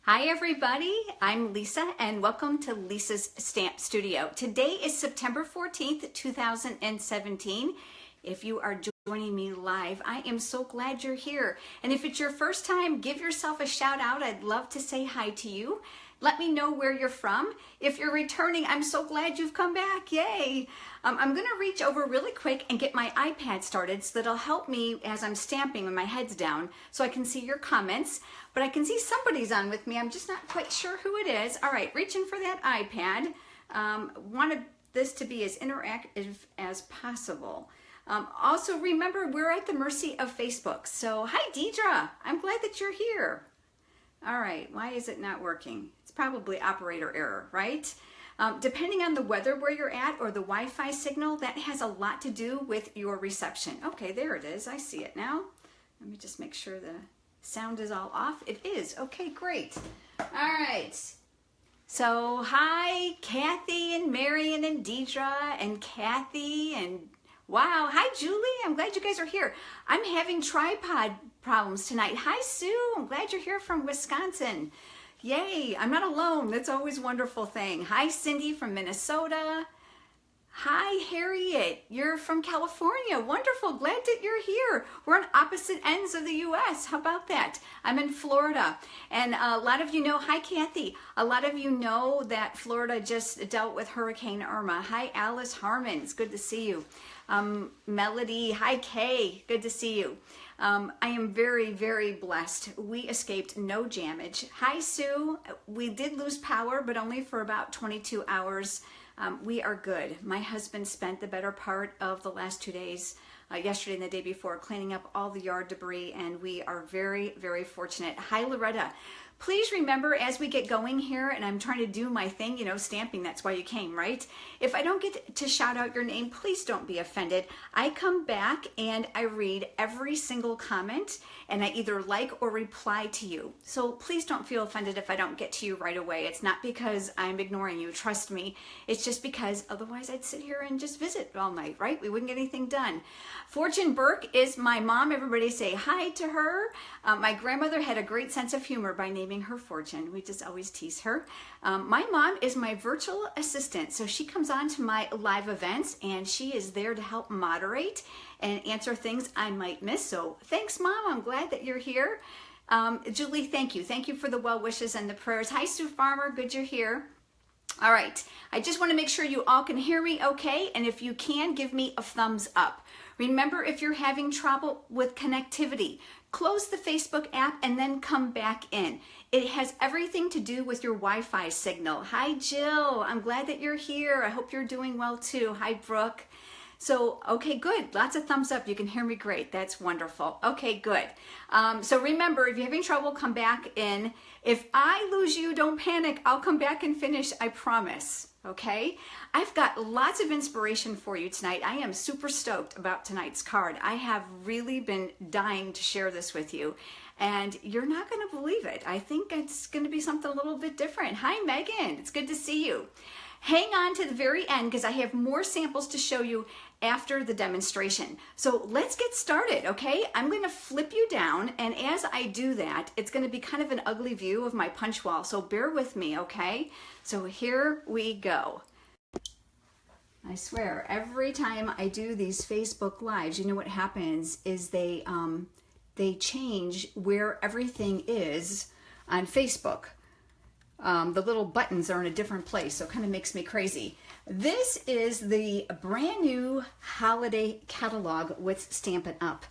Hi everybody, I'm Lisa and welcome to Lisa's Stamp Studio. Today is September 14th, 2017. If you are joining me live, I am so glad you're here. And if it's your first time, give yourself a shout out. I'd love to say hi to you. Let me know where you're from. If you're returning, I'm so glad you've come back. Yay! I'm going to reach over really quick and get my iPad started so that'll help me as I'm stamping when my head's down so I can see your comments. But I can see somebody's on with me. I'm just not quite sure who it is. All right, reaching for that iPad. Wanted this to be as interactive as possible. Also, remember, we're at the mercy of Facebook. So, hi, Deidre. I'm glad that you're here. All right, why is it not working? It's probably operator error, right? Depending on the weather where you're at or the Wi-Fi signal, that has a lot to do with your reception. Okay, there it is. I see it now. Let me just make sure the sound is all off. It is. Okay, great. All right. So, hi, Kathy and Marion and Deidre and Kathy and wow. Hi, Julie. I'm glad you guys are here. I'm having tripod problems tonight. Hi, Sue. I'm glad you're here from Wisconsin. Yay. I'm not alone. That's always a wonderful thing. Hi, Cindy from Minnesota. Hi, Harriet. You're from California. Wonderful. Glad that you're here. We're on opposite ends of the U.S. How about that? I'm in Florida. And a lot of you know, hi, Kathy. A lot of you know that Florida just dealt with Hurricane Irma. Hi, Alice Harmon. It's good to see you. Melody, hi Kay, good to see you. I am very, very blessed. We escaped no damage. Hi Sue, we did lose power, but only for about 22 hours. We are good. My husband spent the better part of the last 2 days, yesterday and the day before, cleaning up all the yard debris, and we are very, very fortunate. Hi Loretta. Please remember as we get going here, and I'm trying to do my thing, you know, stamping, that's why you came, right? If I don't get to shout out your name, please don't be offended. I come back and I read every single comment, and I either like or reply to you. So please don't feel offended if I don't get to you right away. It's not because I'm ignoring you, trust me. It's just because otherwise I'd sit here and just visit all night, right? We wouldn't get anything done. Fortune Burke is my mom. Everybody say hi to her. My grandmother had a great sense of humor by naming her Fortune. We just always tease her. My mom is my virtual assistant, so she comes on to my live events and she is there to help moderate and answer things I might miss. So thanks, Mom. I'm glad that you're here. Julie, thank you. Thank you for the well wishes and the prayers. Hi, Sue Farmer. Good you're here. All right. I just want to make sure you all can hear me okay, and if you can, give me a thumbs up. Remember, if you're having trouble with connectivity, close the Facebook app and then come back in. It has everything to do with your Wi-Fi signal. Hi, Jill. I'm glad that you're here. I hope you're doing well too. Hi, Brooke. So, okay, good. Lots of thumbs up. You can hear me great. That's wonderful. Okay, good. So remember, if you're having trouble, come back in. If I lose you, don't panic. I'll come back and finish, I promise. Okay? I've got lots of inspiration for you tonight. I am super stoked about tonight's card. I have really been dying to share this with you. And you're not going to believe it. I think it's going to be something a little bit different. Hi, Megan. It's good to see you. Hang on to the very end because I have more samples to show you after the demonstration. So let's get started, okay? I'm going to flip you down, and as I do that, it's going to be kind of an ugly view of my punch wall, so bear with me, okay? So here we go. I swear, every time I do these Facebook Lives, you know what happens is they change where everything is on Facebook. The little buttons are in a different place, so it kind of makes me crazy. This is the brand new holiday catalog with Stampin' Up.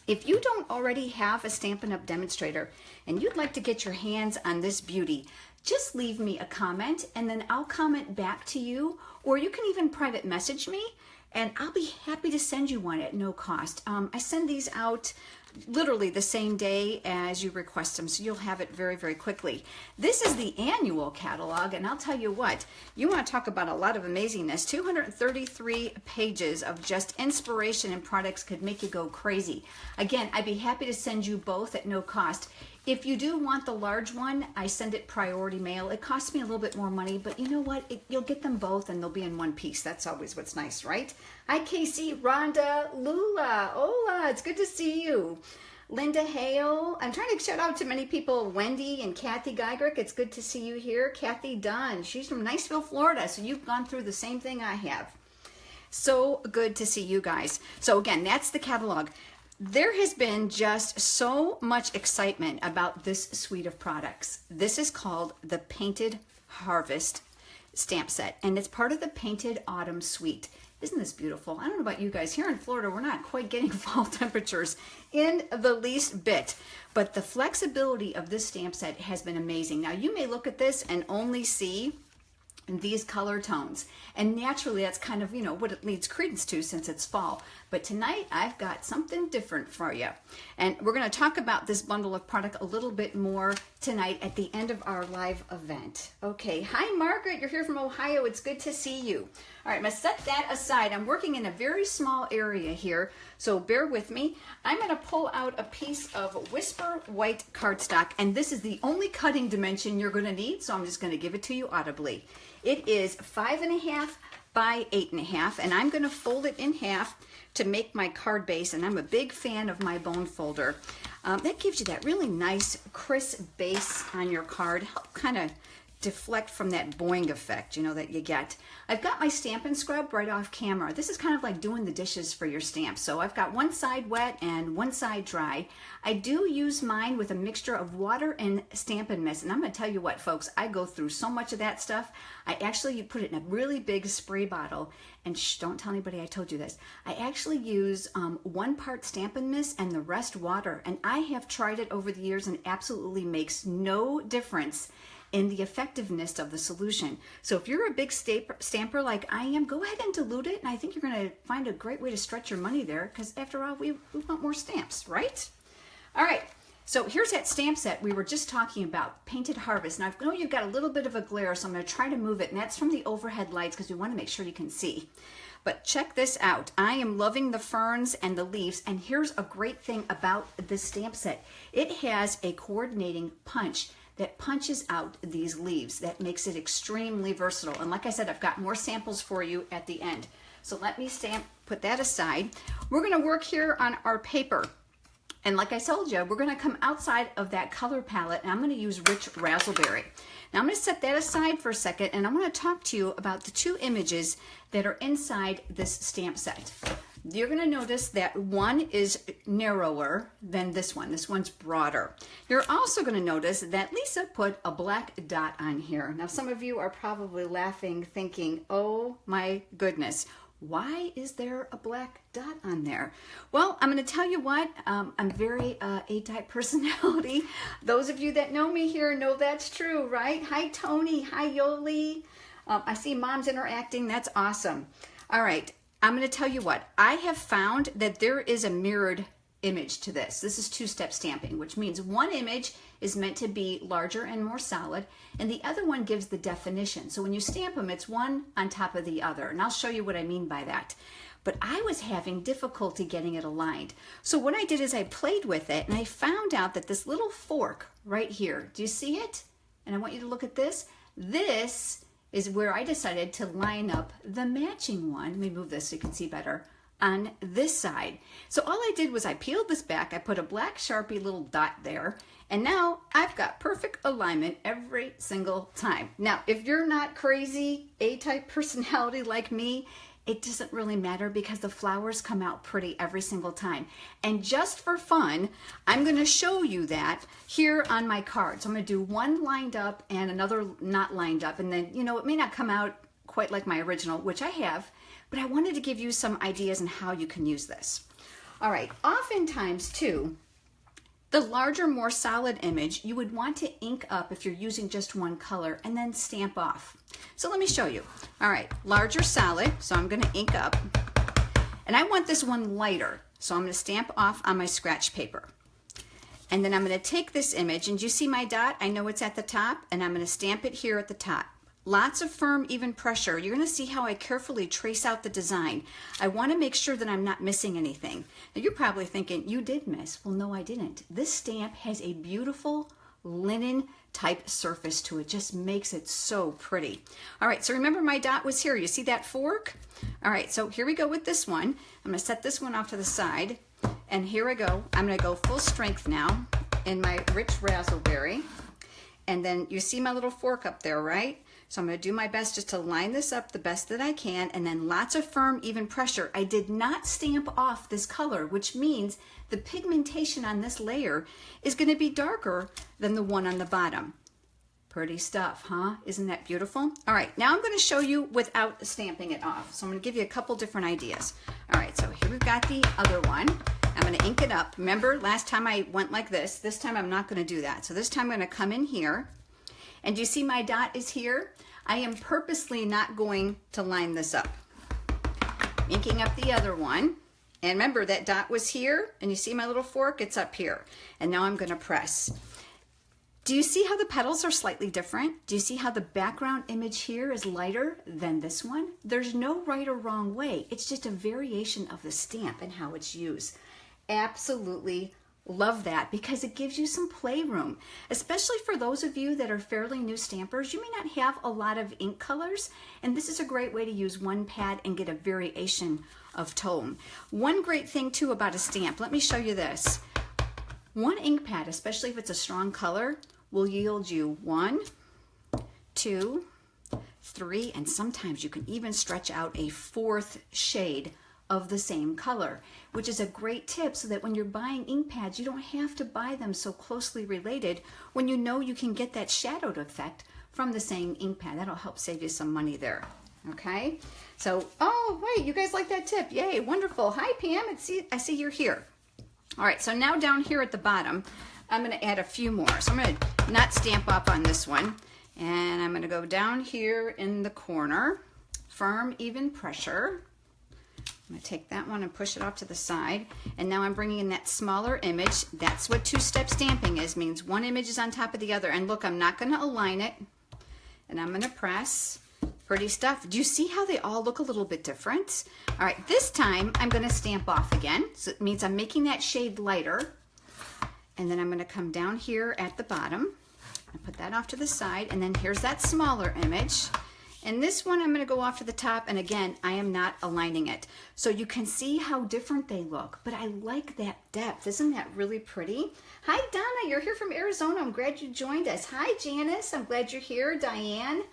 If you don't already have a Stampin' Up demonstrator and you'd like to get your hands on this beauty, just leave me a comment and then I'll comment back to you, or you can even private message me and I'll be happy to send you one at no cost. I send these out literally the same day as you request them, so you'll have it very, very quickly. This is the annual catalog, and I'll tell you what, you want to talk about a lot of amazingness. 233 pages of just inspiration and products could make you go crazy. Again, I'd be happy to send you both at no cost. If you do want the large one, I send it priority mail. It costs me a little bit more money, but you know what? You'll get them both and they'll be in one piece. That's always what's nice, right? Hi, Casey, Rhonda, Lula, Ola, it's good to see you. Linda Hale. I'm trying to shout out to many people. Wendy and Kathy Geigrick. It's good to see you here. Kathy Dunn. She's from Niceville, Florida. So you've gone through the same thing I have. So good to see you guys. So again, that's the catalog. There has been just so much excitement about this suite of products. This is called the Painted Harvest stamp set, and it's part of the Painted Autumn suite. Isn't this beautiful? I don't know about you guys. Here in Florida, we're not quite getting fall temperatures in the least bit, but the flexibility of this stamp set has been amazing. Now, you may look at this and only see these color tones, and naturally that's kind of, you know, what it leads credence to since it's fall. But tonight I've got something different for you, and we're going to talk about this bundle of product a little bit more tonight at the end of our live event. Okay, hi Margaret, you're here from Ohio. It's good to see you. All right, I'm going to set that aside. I'm working in a very small area here, so bear with me. I'm going to pull out a piece of Whisper White cardstock, and this is the only cutting dimension you're going to need, so I'm just going to give it to you audibly. It is 5.5 by 8.5, and I'm going to fold it in half to make my card base, and I'm a big fan of my bone folder. That gives you that really nice crisp base on your card, help kind of deflect from that boing effect, you know, that you get. I've got my Stampin Scrub right off camera. This is kind of like doing the dishes for your stamps. So I've got one side wet and one side dry. I do use mine with a mixture of water and Stampin' Mist. And I'm going to tell you what, folks, I go through so much of that stuff. I actually put it in a really big spray bottle. And shh, don't tell anybody I told you this. I actually use 1 part Stampin' Mist and the rest water. And I have tried it over the years and absolutely makes no difference in the effectiveness of the solution. So if you're a big stamper like I am, go ahead and dilute it, and I think you're going to find a great way to stretch your money there, because after all, we want more stamps, right? All right, so here's that stamp set we were just talking about, Painted Harvest. Now I know you've got a little bit of a glare, so I'm going to try to move it, and that's from the overhead lights because we want to make sure you can see. But check this out. I am loving the ferns and the leaves, and here's a great thing about this stamp set. It has a coordinating punch that punches out these leaves. That makes it extremely versatile. And like I said, I've got more samples for you at the end. So let me put that aside. We're going to work here on our paper. And like I told you, we're going to come outside of that color palette, and I'm going to use Rich Razzleberry. Now I'm going to set that aside for a second, and I want to talk to you about the 2 images that are inside this stamp set. You're going to notice that one is narrower than this one. This one's broader. You're also going to notice that Lisa put a black dot on here. Now, some of you are probably laughing, thinking, oh my goodness, why is there a black dot on there? Well, I'm going to tell you what, I'm very A-type personality. Those of you that know me here know that's true, right? Hi, Tony. Hi, Yoli. I see moms interacting. That's awesome. All right. I'm going to tell you what, I have found that there is a mirrored image to this. This is 2-step stamping, which means one image is meant to be larger and more solid, and the other one gives the definition. So when you stamp them, it's one on top of the other, and I'll show you what I mean by that. But I was having difficulty getting it aligned. So what I did is I played with it, and I found out that this little fork right here, do you see it? And I want you to look at this. This is where I decided to line up the matching one. Let me move this so you can see better on this side. So all I did was I peeled this back, I put a black Sharpie little dot there, and now I've got perfect alignment every single time. Now, if you're not crazy A-type personality like me, it doesn't really matter because the flowers come out pretty every single time. And just for fun, I'm going to show you that here on my card. So I'm going to do one lined up and another not lined up. And then, you know, it may not come out quite like my original, which I have, but I wanted to give you some ideas on how you can use this. All right, oftentimes too, the larger, more solid image, you would want to ink up if you're using just one color and then stamp off. So let me show you. All right, larger solid, so I'm going to ink up. And I want this one lighter, so I'm going to stamp off on my scratch paper. And then I'm going to take this image, and do you see my dot? I know it's at the top, and I'm going to stamp it here at the top. Lots of firm, even pressure. You're going to see how I carefully trace out the design. I want to make sure that I'm not missing anything. Now you're probably thinking, you did miss. Well, no, I didn't. This stamp has a beautiful linen type surface to it. Just makes it so pretty. All right, so remember my dot was here. You see that fork? All right, so here we go with this one. I'm going to set this one off to the side. And here I go. I'm going to go full strength now in my rich raspberry. And then you see my little fork up there, right? So I'm going to do my best just to line this up the best that I can, and then lots of firm, even pressure. I did not stamp off this color, which means the pigmentation on this layer is going to be darker than the one on the bottom. Pretty stuff, huh? Isn't that beautiful? All right, now I'm going to show you without stamping it off. So I'm going to give you a couple different ideas. All right, so here we've got the other one. I'm going to ink it up. Remember, last time I went like this. This time I'm not going to do that. So this time I'm going to come in here. And do you see my dot is here? I am purposely not going to line this up. Inking up the other one. And remember, that dot was here, and you see my little fork? It's up here. And now I'm going to press. Do you see how the petals are slightly different? Do you see how the background image here is lighter than this one? There's no right or wrong way. It's just a variation of the stamp and how it's used. Absolutely love that, because it gives you some playroom, especially for those of you that are fairly new stampers. You may not have a lot of ink colors, and this is a great way to use one pad and get a variation of tone. One great thing too about a stamp, let me show you this. One ink pad, especially if it's a strong color, will yield you 1, 2, 3, and sometimes you can even stretch out a 4th shade of the same color, which is a great tip so that when you're buying ink pads, you don't have to buy them so closely related when you know you can get that shadowed effect from the same ink pad. That'll help save you some money there. Okay, so, oh, wait, you guys like that tip? Yay, wonderful. Hi, Pam. I see you're here. All right, so now down here at the bottom, I'm going to add a few more. So I'm going to not stamp up on this one, and I'm going to go down here in the corner, firm, even pressure. I'm going to take that one and push it off to the side. And now I'm bringing in that smaller image. That's what two-step stamping is, means one image is on top of the other. And look, I'm not going to align it. And I'm going to press. Pretty stuff. Do you see how they all look a little bit different? All right, this time I'm going to stamp off again. So it means I'm making that shade lighter. And then I'm going to come down here at the bottom and put that off to the side. And then here's that smaller image. And this one I'm going to go off to the top, and again, I am not aligning it. So you can see how different they look, but I like that depth. Isn't that really pretty? Hi, Donna, you're here from Arizona. I'm glad you joined us. Hi, Janice, I'm glad you're here. Diane.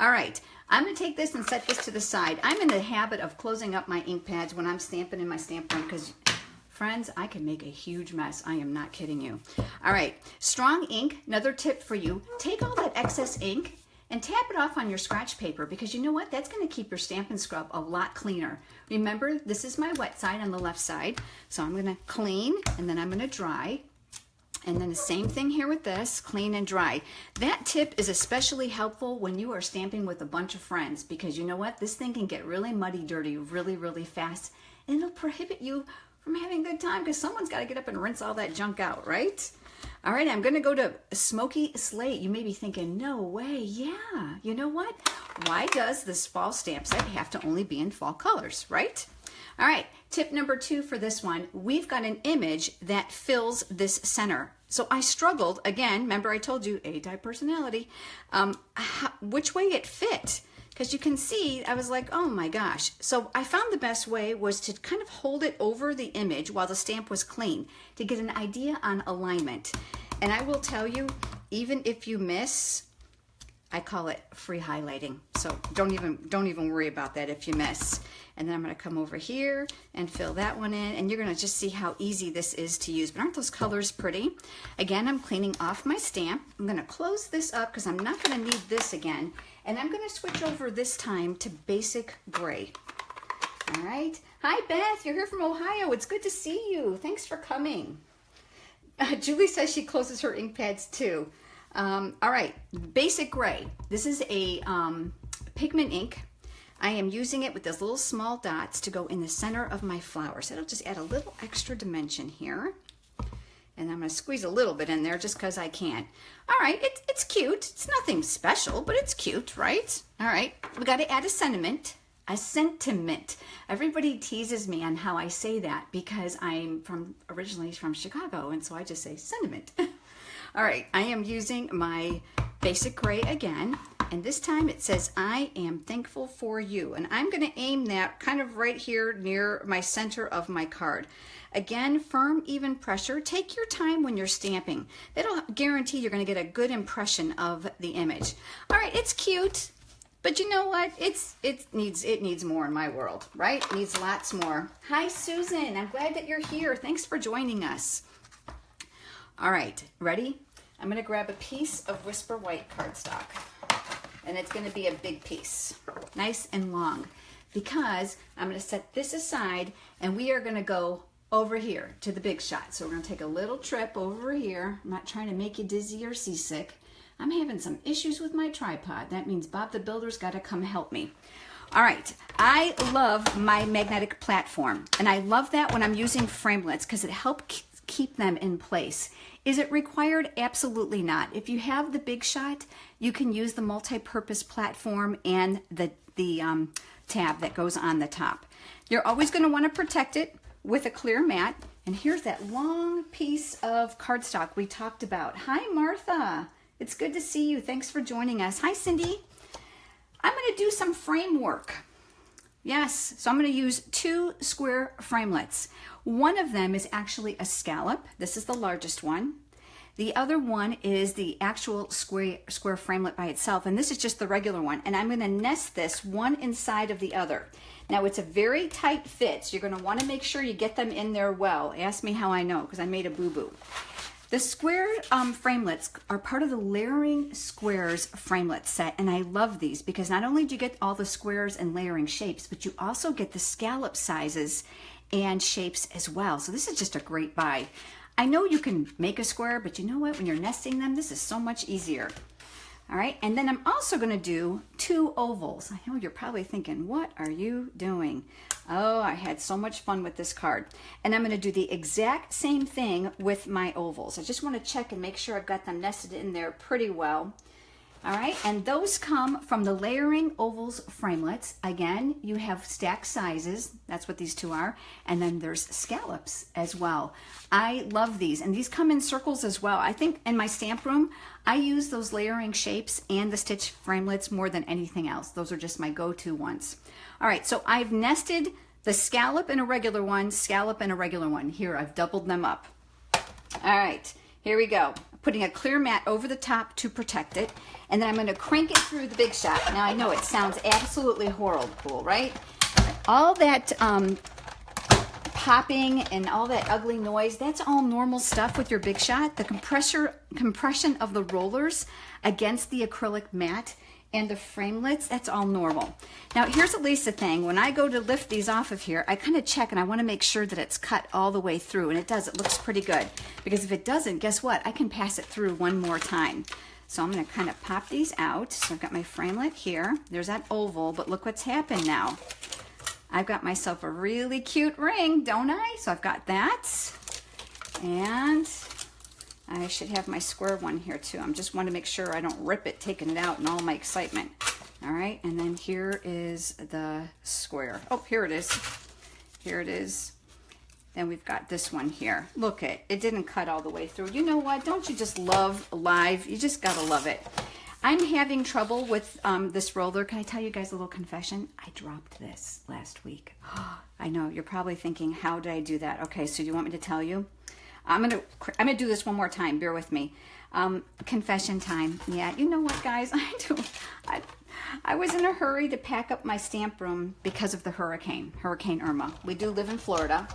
All right, I'm going to take this and set this to the side. I'm in the habit of closing up my ink pads when I'm stamping in my stamp room because, friends, I can make a huge mess. I am not kidding you. All right, strong ink, another tip for you. Take all that excess ink and tap it off on your scratch paper, because you know what? That's going to keep your Stampin' Scrub a lot cleaner. Remember, this is my wet side on the left side. So I'm going to clean, and then I'm going to dry. And then the same thing here with this, clean and dry. That tip is especially helpful when you are stamping with a bunch of friends, because you know what? This thing can get really muddy, dirty, really, really fast. And it'll prohibit you from having a good time, because someone's got to get up and rinse all that junk out, right? All right, I'm going to go to Smoky Slate. You may be thinking, no way. Yeah, you know what? Why does this fall stamp set have to only be in fall colors, right? All right, tip number 2 for this one. We've got an image that fills this center. So I struggled, again, remember I told you, A-type personality, which way it fit. Because you can see, I was like, oh my gosh. So I found the best way was to kind of hold it over the image while the stamp was clean to get an idea on alignment. And I will tell you, even if you miss, I call it free highlighting. So don't even worry about that if you miss. And then I'm going to come over here and fill that one in, and you're going to just see how easy this is to use. But aren't those colors pretty? Again, I'm cleaning off my stamp. I'm going to close this up because I'm not going to need this again. And I'm going to switch over this time to basic gray. All right. Hi, Beth. You're here from Ohio. It's good to see you. Thanks for coming. Julie says she closes her ink pads too. All right. Basic gray. This is a pigment ink. I am using it with those little small dots to go in the center of my flowers. That'll just add a little extra dimension here. And I'm going to squeeze a little bit in there just because I can. All right, it's cute. It's nothing special, but it's cute, right? All right, we got to add a sentiment. A sentiment. Everybody teases me on how I say that because I'm originally from Chicago, and so I just say sentiment. All right, I am using my basic gray again, And this time it says, I am thankful for you. And I'm going to aim that kind of right here near my center of my card. Again, firm, even pressure. Take your time when you're stamping. That'll guarantee you're going to get a good impression of the image. All right, it's cute, but you know what? It needs more in my world, right? It needs lots more. Hi, Susan. I'm glad that you're here. Thanks for joining us. All right, ready? I'm going to grab a piece of Whisper White cardstock, and it's going to be a big piece, nice and long, because I'm going to set this aside, and we are going to go over here to the big shot. So we're going to take a little trip over here. I'm not trying to make you dizzy or seasick. I'm having some issues with my tripod. That means Bob the Builder's got to come help me. All right, I love my magnetic platform, and I love that when I'm using framelits because it helps keep them in place. Is it required? Absolutely not. If you have the big shot, you can use the multi-purpose platform and the tab that goes on the top. You're always going to want to protect it with a clear mat. And here's that long piece of cardstock we talked about. Hi, Martha. It's good to see you. Thanks for joining us. Hi, Cindy. I'm going to do some frame work. Yes, so I'm going to use 2 square framelits. One of them is actually a scallop. This is the largest one. The other one is the actual square framelit by itself, and this is just the regular one. And I'm going to nest this one inside of the other. Now it's a very tight fit, so you're going to want to make sure you get them in there well. Ask me how I know, because I made a boo-boo. The square framelits are part of the Layering Squares framelit set, and I love these because not only do you get all the squares and layering shapes, but you also get the scallop sizes and shapes as well. So this is just a great buy. I know you can make a square, but you know what? When you're nesting them, this is so much easier. All right, and then I'm also going to do 2 ovals. I know you're probably thinking, what are you doing? Oh, I had so much fun with this card. And I'm going to do the exact same thing with my ovals. I just want to check and make sure I've got them nested in there pretty well. All right, and those come from the Layering Ovals framelits. Again, you have stack sizes. That's what these 2 are. And then there's scallops as well. I love these, and these come in circles as well. I think in my stamp room, I use those layering shapes and the stitch framelits more than anything else. Those are just my go-to ones. All right, so I've nested the scallop in a regular one, scallop and a regular one. Here, I've doubled them up. All right, here we go. Putting a clear mat over the top to protect it, and then I'm going to crank it through the big shot. Now I know it sounds absolutely horrible, right? All that popping and all that ugly noise, that's all normal stuff with your big shot. The compression of the rollers against the acrylic mat and the framelits, that's all normal. Now here's a Lisa thing. When I go to lift these off of here, I kind of check and I want to make sure that it's cut all the way through, and it does. It looks pretty good, because if it doesn't, guess what? I can pass it through one more time. So I'm going to kind of pop these out. So I've got my framelit here. There's that oval, but look what's happened now. I've got myself a really cute ring, don't I? So I've got that, and I should have my square one here too. I just want to make sure I don't rip it taking it out in all my excitement. All right, and then here is the square. Oh, here it is. Here it is. Then we've got this one here. Look, it didn't cut all the way through. You know what? Don't you just love live? You just gotta love it. I'm having trouble with this roller. Can I tell you guys a little confession? I dropped this last week. I know, you're probably thinking, how did I do that? Okay, so you want me to tell you? I'm gonna do this one more time. Bear with me. Confession time. Yeah, you know what, guys? I was in a hurry to pack up my stamp room because of the Hurricane Irma. We do live in Florida.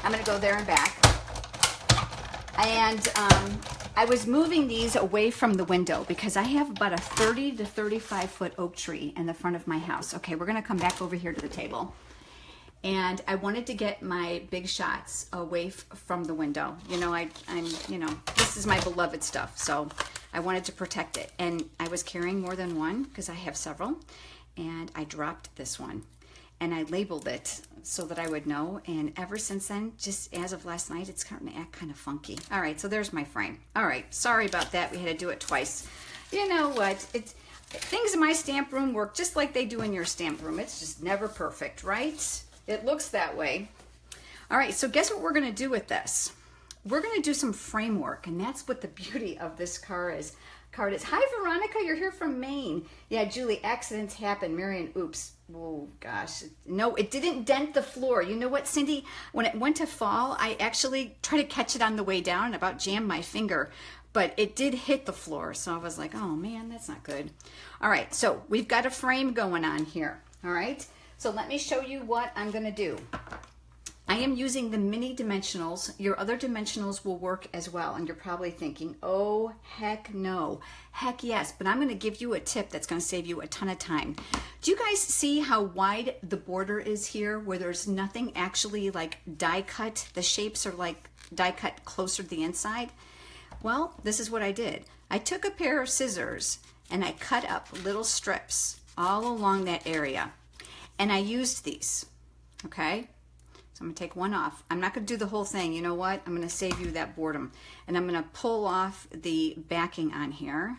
I'm gonna go there and back. And I was moving these away from the window because I have about a 30 to 35 foot oak tree in the front of my house. Okay, we're gonna come back over here to the table. And I wanted to get my big shots away from the window. You know, this is my beloved stuff, so I wanted to protect it. And I was carrying more than one because I have several, and I dropped this one. And I labeled it so that I would know, and ever since then, just as of last night, it's starting to act kind of funky. All right, so there's my frame. All right, sorry about that. We had to do it twice. You know what? Things in my stamp room work just like they do in your stamp room. It's just never perfect, right? It looks that way. All right, so guess what we're gonna do with this? we're going to do some framework, and that's what the beauty of this card is. Hi, Veronica, you're here from Maine. Yeah, Julie, accidents happen. Marion, oops. Oh, gosh. No, it didn't dent the floor. You know what, Cindy? When it went to fall, I actually tried to catch it on the way down and about jammed my finger, but it did hit the floor. So I was like, oh, man, that's not good. All right, so we've got a frame going on here. All right, so let me show you what I'm going to do. I am using the mini dimensionals. Your other dimensionals will work as well. And you're probably thinking, oh, heck no. Heck yes. But I'm going to give you a tip that's going to save you a ton of time. Do you guys see how wide the border is here, where there's nothing actually like die cut? The shapes are like die cut closer to the inside. Well, this is what I did. I took a pair of scissors and I cut up little strips all along that area. And I used these, okay? So I'm going to take one off. I'm not going to do the whole thing. You know what? I'm going to save you that boredom. And I'm going to pull off the backing on here.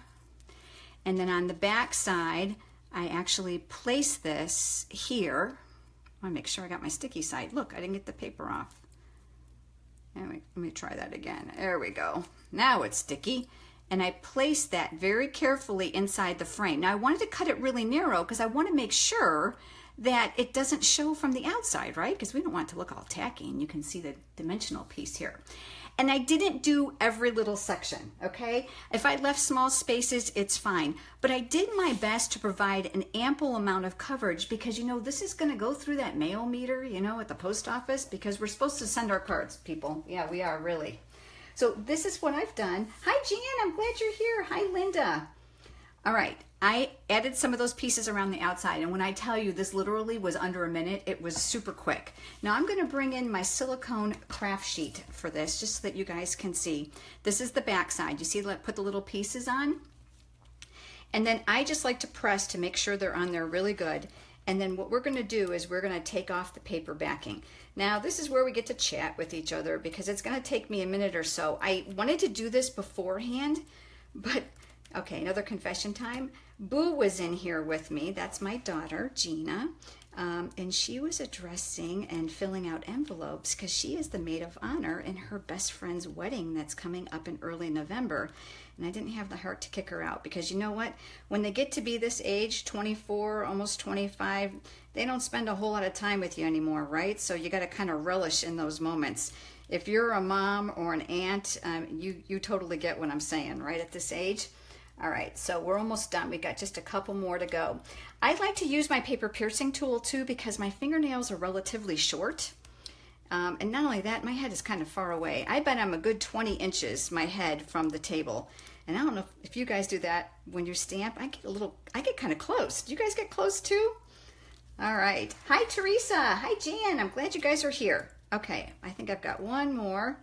And then on the back side, I actually place this here. I want to make sure I got my sticky side. Look, I didn't get the paper off. Anyway, let me try that again. There we go. Now it's sticky. And I place that very carefully inside the frame. Now I wanted to cut it really narrow because I want to make sure that it doesn't show from the outside, right? Because we don't want it to look all tacky, and you can see the dimensional piece here. And I didn't do every little section, okay? If I left small spaces, it's fine. But I did my best to provide an ample amount of coverage because, you know, this is gonna go through that mail meter, you know, at the post office, because we're supposed to send our cards, people. Yeah, we are, really. So this is what I've done. Hi, Jan, I'm glad you're here. Hi, Linda. All right, I added some of those pieces around the outside, and when I tell you this literally was under a minute, it was super quick. Now I'm going to bring in my silicone craft sheet for this, just so that you guys can see. This is the back side. You see, put the little pieces on, and then I just like to press to make sure they're on there really good. And then what we're going to do is we're going to take off the paper backing. Now this is where we get to chat with each other because it's going to take me a minute or so. I wanted to do this beforehand, but okay, another confession time. Boo was in here with me. That's my daughter, Gina. And she was addressing and filling out envelopes because she is the maid of honor in her best friend's wedding that's coming up in early November. And I didn't have the heart to kick her out because you know what? When they get to be this age, 24, almost 25, they don't spend a whole lot of time with you anymore, right? So you got to kind of relish in those moments. If you're a mom or an aunt, you totally get what I'm saying, right, at this age. All right, so we're almost done. We got just a couple more to go. I like to use my paper piercing tool too because my fingernails are relatively short. And not only that, my head is kind of far away. I bet I'm a good 20 inches, my head, from the table. And I don't know if you guys do that when you stamp. I get kind of close. Do you guys get close too? All right. Hi, Teresa. Hi, Jan. I'm glad you guys are here. Okay, I think I've got one more.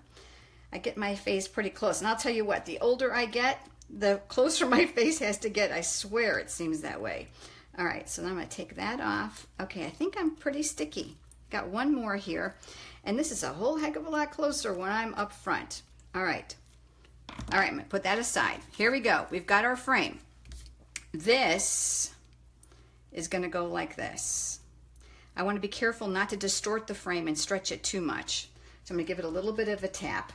I get my face pretty close. And I'll tell you what, the older I get, the closer my face has to get. I swear it seems that way. All right, so then I'm going to take that off. Okay, I think I'm pretty sticky. Got one more here. And this is a whole heck of a lot closer when I'm up front. All right. All right, I'm going to put that aside. Here we go. We've got our frame. This is going to go like this. I want to be careful not to distort the frame and stretch it too much. So I'm going to give it a little bit of a tap.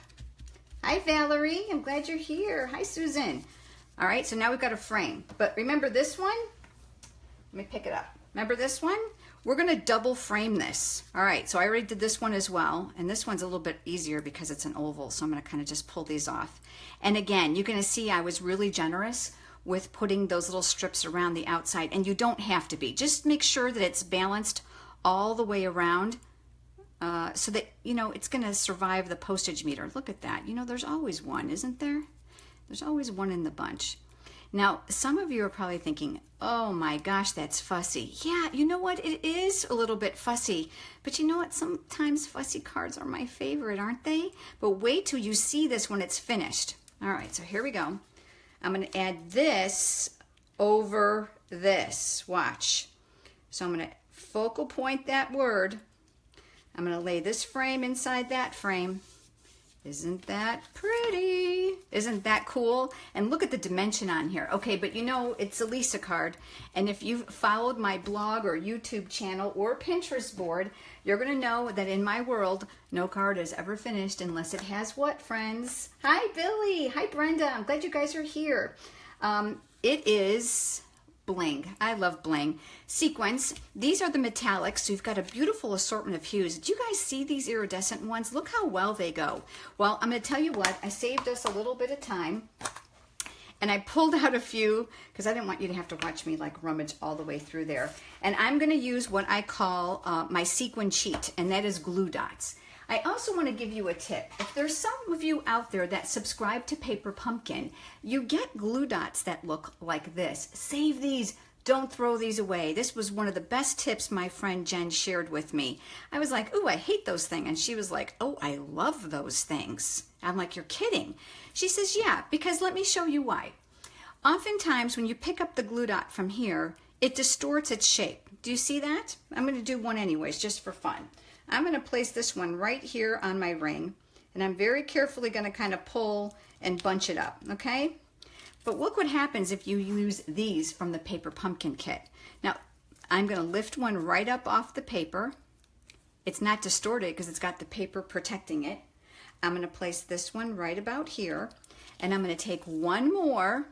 Hi, Valerie. I'm glad you're here. Hi, Susan. All right, so now we've got a frame. But remember this one? Let me pick it up. Remember this one? We're going to double frame this. All right, so I already did this one as well. And this one's a little bit easier because it's an oval. So I'm going to kind of just pull these off. And again, you're going to see I was really generous with putting those little strips around the outside. And you don't have to be. Just make sure that it's balanced all the way around. So that, you know, it's going to survive the postage meter. Look at that. You know, there's always one, isn't there? There's always one in the bunch. Now, some of you are probably thinking, oh my gosh, that's fussy. Yeah, you know what? It is a little bit fussy. But you know what? Sometimes fussy cards are my favorite, aren't they? But wait till you see this when it's finished. All right, so here we go. I'm going to add this over this. Watch. So I'm going to focal point that word. I'm going to lay this frame inside that frame, Isn't that pretty? Isn't that cool? And look at the dimension on here. Okay, but you know, it's a Lisa card. And if you've followed my blog or YouTube channel or Pinterest board, you're going to know that in my world, no card is ever finished unless it has what, friends? Hi, Billy. Hi, Brenda. I'm glad you guys are here. It is bling. I love bling. Sequins. These are the metallics. So you've got a beautiful assortment of hues. Did you guys see these iridescent ones? Look how well they go. Well, I'm going to tell you what. I saved us a little bit of time. And I pulled out a few because I didn't want you to have to watch me like rummage all the way through there. And I'm going to use what I call my sequin cheat. And that is glue dots. I also want to give you a tip. If there's some of you out there that subscribe to Paper Pumpkin, you get glue dots that look like this. Save these. Don't throw these away. This was one of the best tips my friend Jen shared with me. I was like, ooh, I hate those things. And she was like, oh, I love those things. I'm like, you're kidding. She says, yeah, because let me show you why. Oftentimes when you pick up the glue dot from here, it distorts its shape. Do you see that? I'm going to do one anyways, just for fun. I'm going to place this one right here on my ring, and I'm very carefully going to kind of pull and bunch it up, okay? But look what happens if you use these from the Paper Pumpkin kit. Now, I'm going to lift one right up off the paper. It's not distorted because it's got the paper protecting it. I'm going to place this one right about here, and I'm going to take one more,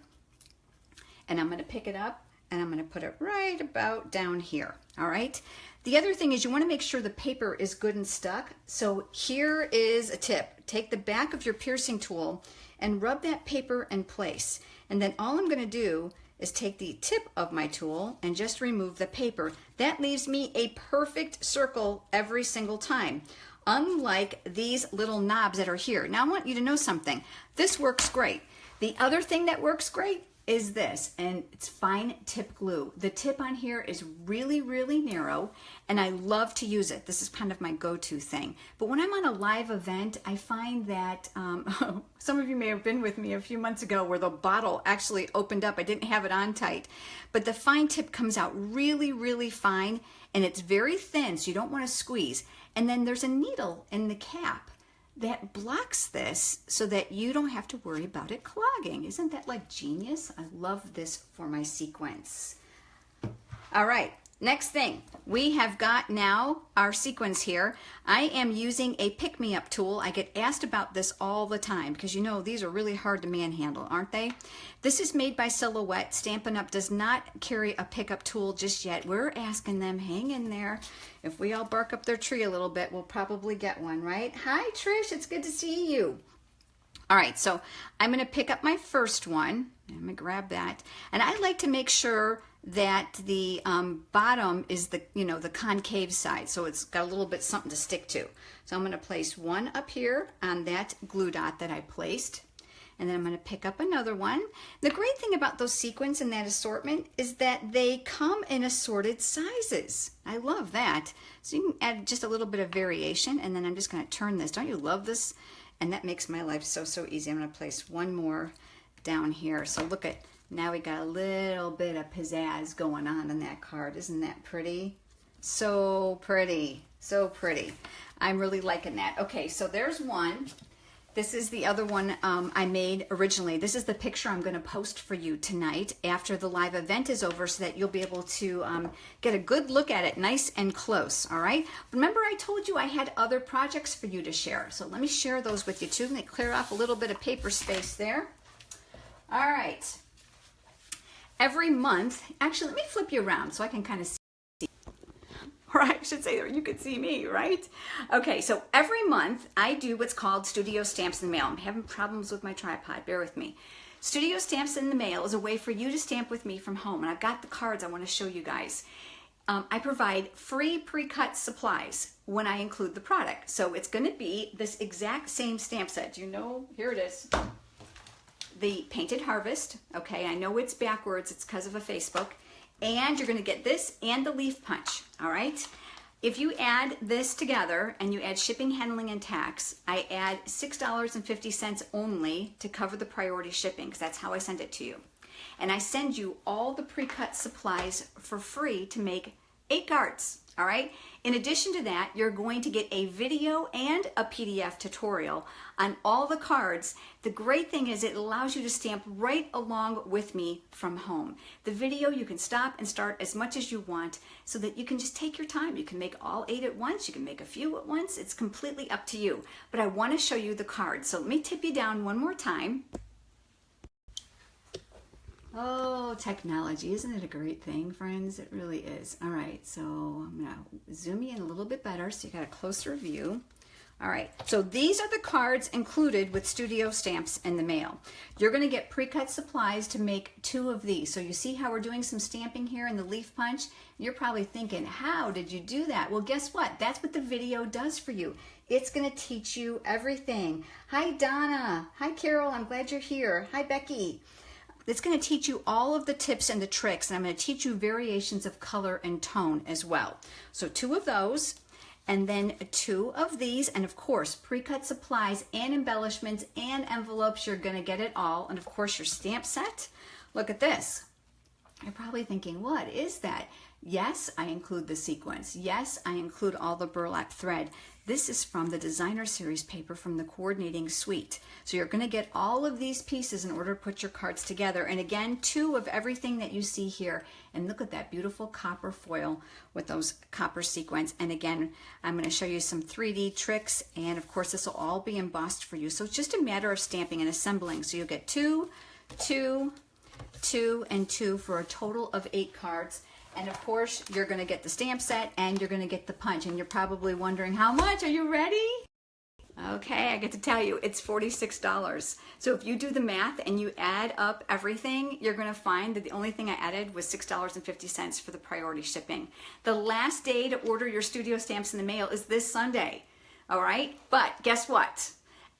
and I'm going to pick it up, and I'm going to put it right about down here, all right? The other thing is you want to make sure the paper is good and stuck. So here is a tip. Take the back of your piercing tool and rub that paper in place. And then all I'm going to do is take the tip of my tool and just remove the paper. That leaves me a perfect circle every single time. Unlike these little knobs that are here. Now I want you to know something. This works great. The other thing that works great is this, and it's fine tip glue. The tip on here is really, really narrow, and I love to use it. This is kind of my go-to thing. But when I'm on a live event, I find that some of you may have been with me a few months ago where the bottle actually opened up. I didn't have it on tight, but the fine tip comes out really, really fine, and it's very thin, so you don't want to squeeze. And then there's a needle in the cap that blocks this so that you don't have to worry about it clogging. Isn't that like genius? I love this for my sequence. All right, next thing. We have got now our sequins here. I am using a pick-me-up tool. I get asked about this all the time because you know these are really hard to manhandle, aren't they? This is made by Silhouette. Stampin' Up! Does not carry a pickup tool just yet. We're asking them, hang in there. If we all bark up their tree a little bit, we'll probably get one, right? Hi, Trish. It's good to see you. All right, so I'm going to pick up my first one. I'm going to grab that. And I like to make sure that the bottom is the, you know, the concave side. So it's got a little bit something to stick to. So I'm going to place one up here on that glue dot that I placed. And then I'm going to pick up another one. The great thing about those sequins in that assortment is that they come in assorted sizes. I love that. So you can add just a little bit of variation, and then I'm just going to turn this. Don't you love this? And that makes my life so, so easy. I'm going to place one more down here. So look at, now we got a little bit of pizzazz going on in that card. Isn't that pretty? So pretty. So pretty. I'm really liking that. Okay, so there's one. This is the other one I made originally. This is the picture I'm going to post for you tonight after the live event is over so that you'll be able to get a good look at it nice and close, all right? Remember I told you I had other projects for you to share, so let me share those with you too. Let me clear off a little bit of paper space there. All right. Every month, actually, let me flip you around so I can kind of see. Or I should say, you could see me, right? Okay, so every month I do what's called Studio Stamps in the Mail. I'm having problems with my tripod, bear with me. Studio Stamps in the Mail is a way for you to stamp with me from home, and I've got the cards I want to show you guys. I provide free pre-cut supplies when I include the product. So it's going to be this exact same stamp set. You know, here it is. The Painted Harvest, okay, I know it's backwards, it's because of a Facebook. And you're going to get this and the leaf punch, all right? If you add this together and you add shipping, handling, and tax, I add $6.50 only to cover the priority shipping because that's how I send it to you. And I send you all the pre-cut supplies for free to make 8 cards. All right. In addition to that, you're going to get a video and a PDF tutorial on all the cards. The great thing is it allows you to stamp right along with me from home. The video, you can stop and start as much as you want so that you can just take your time. You can make all 8 at once. You can make a few at once. It's completely up to you. But I want to show you the cards. So let me tip you down one more time. Oh, technology, isn't it a great thing, friends? It really is. All right, so I'm gonna zoom you in a little bit better so you got a closer view. All right, so these are the cards included with studio stamps in the mail. You're gonna get pre-cut supplies to make 2 of these. So you see how we're doing some stamping here in the leaf punch? You're probably thinking, how did you do that? Well, guess what? That's what the video does for you. It's gonna teach you everything. Hi, Donna. Hi, Carol, I'm glad you're here. Hi, Becky. It's going to teach you all of the tips and the tricks, and I'm going to teach you variations of color and tone as well. So 2 of those, and then 2 of these, and of course, pre-cut supplies and embellishments and envelopes. You're going to get it all. And of course, your stamp set. Look at this. You're probably thinking, what is that? Yes, I include the sequins. Yes, I include all the burlap thread. This is from the designer series paper from the coordinating suite. So you're going to get all of these pieces in order to put your cards together. And again, 2 of everything that you see here. And look at that beautiful copper foil with those copper sequins. And again, I'm going to show you some 3D tricks. And of course, this will all be embossed for you. So it's just a matter of stamping and assembling. So you'll get 2, 2, 2, and 2 for a total of 8 cards. And of course, you're going to get the stamp set and you're going to get the punch. And you're probably wondering, how much? Are you ready? Okay, I get to tell you, it's $46. So if you do the math and you add up everything, you're going to find that the only thing I added was $6.50 for the priority shipping. The last day to order your studio stamps in the mail is this Sunday. All right, but guess what?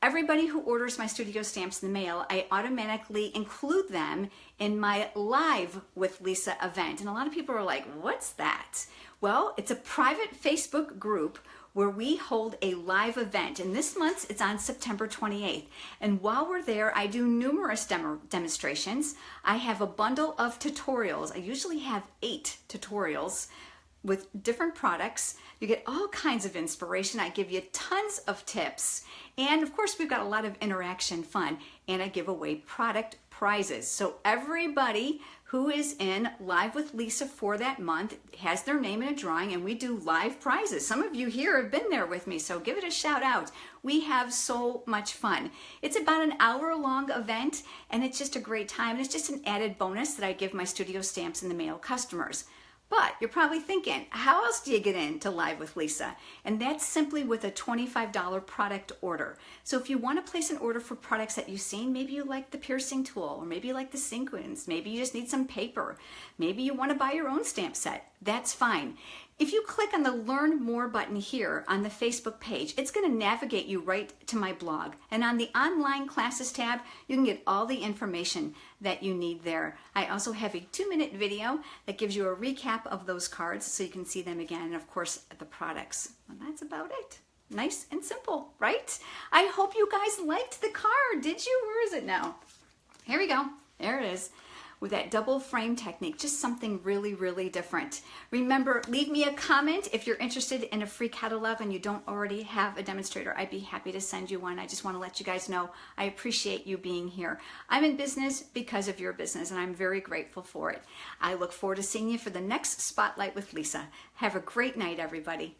Everybody who orders my studio stamps in the mail, I automatically include them in my Live with Lisa event. And a lot of people are like, what's that? Well, it's a private Facebook group where we hold a live event. And this month, it's on September 28th. And while we're there, I do numerous demonstrations. I have a bundle of tutorials. I usually have 8 tutorials with different products. You get all kinds of inspiration. I give you tons of tips. And of course, we've got a lot of interaction fun. And I give away product prizes. So everybody who is in Live with Lisa for that month has their name in a drawing, and we do live prizes. Some of you here have been there with me, so give it a shout out. We have so much fun. It's about an hour-long event, and it's just a great time. And it's just an added bonus that I give my studio stamps in the mail customers. But you're probably thinking, how else do you get into Live with Lisa? And that's simply with a $25 product order. So if you want to place an order for products that you've seen, maybe you like the piercing tool, or maybe you like the sequins, maybe you just need some paper, maybe you want to buy your own stamp set, that's fine. If you click on the Learn More button here on the Facebook page, it's going to navigate you right to my blog. And on the Online Classes tab, you can get all the information that you need there. I also have a 2-minute video that gives you a recap of those cards so you can see them again, and of course, the products. Well, that's about it. Nice and simple, right? I hope you guys liked the card. Did you? Where is it now? Here we go. There it is. With that double frame technique, just something really, really different. Remember, leave me a comment if you're interested in a free catalog and you don't already have a demonstrator. I'd be happy to send you one. I just want to let you guys know I appreciate you being here. I'm in business because of your business, and I'm very grateful for it. I look forward to seeing you for the next Spotlight with Lisa. Have a great night, everybody.